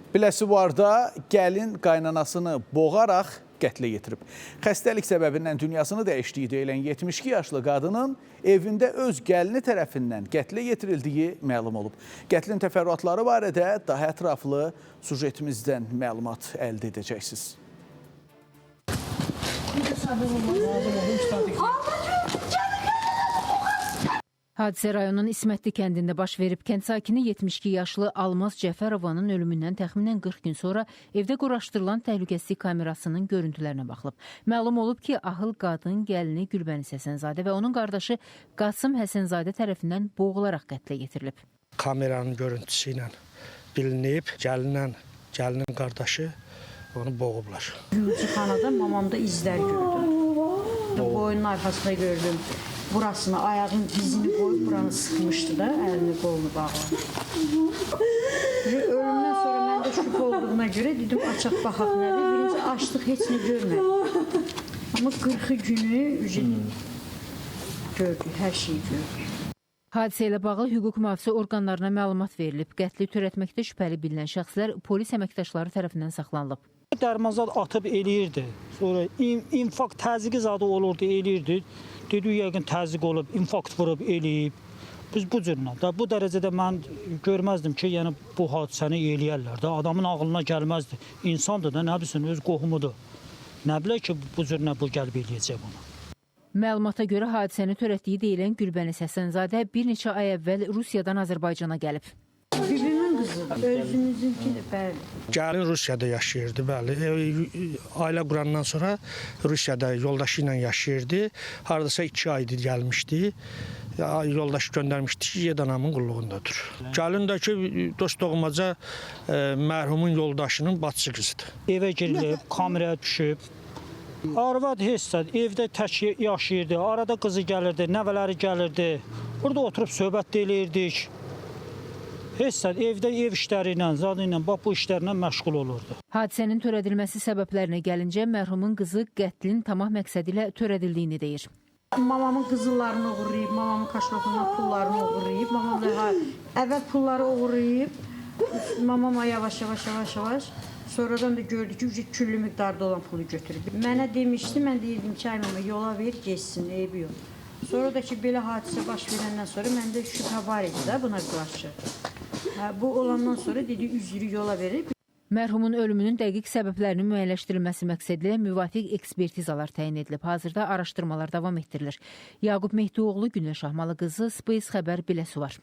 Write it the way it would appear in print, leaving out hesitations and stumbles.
Biləsuvarda gəlin qaynanasını boğaraq qətlə yetirib. Xəstəlik səbəbindən dünyasını dəyişdiyi deyilən 72 yaşlı qadının evində öz gəlini tərəfindən qətlə yetirildiyi məlum olub. Qətlin təfərrüatları barədə daha ətraflı sujetimizdən məlumat əldə edəcəksiniz. Hadisə rayonun İsmətli kəndində baş verib. Kənd sakini 72 yaşlı Almaz Cəfərovanın ölümündən təxminən 40 gün sonra evdə quraşdırılan təhlükəsizlik kamerasının görüntülərinə baxılıb. Məlum olub ki, ahıl qadın gəlini Gülbəniz Həsənzadə və onun qardaşı Qasım Həsənzadə tərəfindən boğularaq qətlə yetirilib. Kameranın görüntüsü ilə bilinib, gəlinin qardaşı onu boğublar. Yurcuxanada mamamda izlər gördüm. Boynun arxasında gördüm. Burasını, ayağın dizini qoyub, buranı sıxmışdı da, əlini, qolunu bağlamış. Ölümdən sonra məndə şübhə olduğuna görə dedim, açaq baxaq nədir. Birinci açdıq, heç nə görmədim. Amma 40 günü gördük, hər şeyi gördük. Hadisə ilə bağlı hüquq mühafizə orqanlarına məlumat verilib. Qətli törətməkdə şübhəli bilinən şəxslər polis əməkdaşları tərəfindən saxlanılıb. Dərmanzad atıb eləyirdi. Sonra infarkt təzyiqi zadı olurdu, eləyirdi. Dedi, yəqin təzyiq olub, infarkt vurub, eləyib. Biz bu cürlə. Bu dərəcədə mən görməzdim ki, yəni bu hadisəni eləyərlər də. Adamın ağlına gəlməzdi. İnsandır da, nə bilsin, öz qohumudur. Nə bilər ki, bu cürlə bu gəlib eləyəcək bunu. Məlumata görə hadisəni törətdiyi deyilən Gülbəniz Həsənzadə bir neçə ay əvvəl Rusiyadan Azərbaycana gəlib. Bibimin qızı, özümüzünkidir, bəli. Gəlin Rusiyada yaşayırdı, bəli. Ailə qurandan sonra Rusiyada yoldaşı ilə yaşayırdı. Haradasa 2 aydır gəlmişdi. Yoldaşı göndərmişdi ki, Yedanamın qulluğundadır. Gəlin də ki, dost doğmaca mərhumun yoldaşının bacısı qızıdır. Evə girilib, kameraya düşüb. Arvad hissəd, evdə tək yaşayırdı. Arada qızı gəlirdi, nəvələri gəlirdi. Burada oturub söhbət eləyirdik. Hissəd, evdə ev işləri ilə, zadı ilə, bax bu işlərlə məşğul olurdu. Hadisənin törədilməsi səbəblərinə gəlincə, mərhumun qızı qətlin tamah məqsədi ilə törədildiyini deyir. Mamamın qızıllarını uğurlayıb, mamamın kaşlokundan pullarını uğurlayıb, mamam da əvvəl pulları uğurlayıb, mamama yavaş, sonradan da gördü ki, küllü miqdarda olan pulu götürüb. Mənə demişdi, mən deyirdim ki, ay mama yola ver, geçsin, eybi yox. Sonra da ki, belə hadisə baş verəndən sonra məndə şübhə var idi də buna qarşı. Bu olandan sonra dedi, üzrü yola verib. Mərhumun ölümünün dəqiq səbəblərinin müəyyənləşdirilməsi məqsədilə müvafiq ekspertizalar təyin edilib. Hazırda araşdırmalar davam etdirilir. Yaqub Mehdioğlu, Günel Şahmalı qızı, Space xəbər Biləsuvar.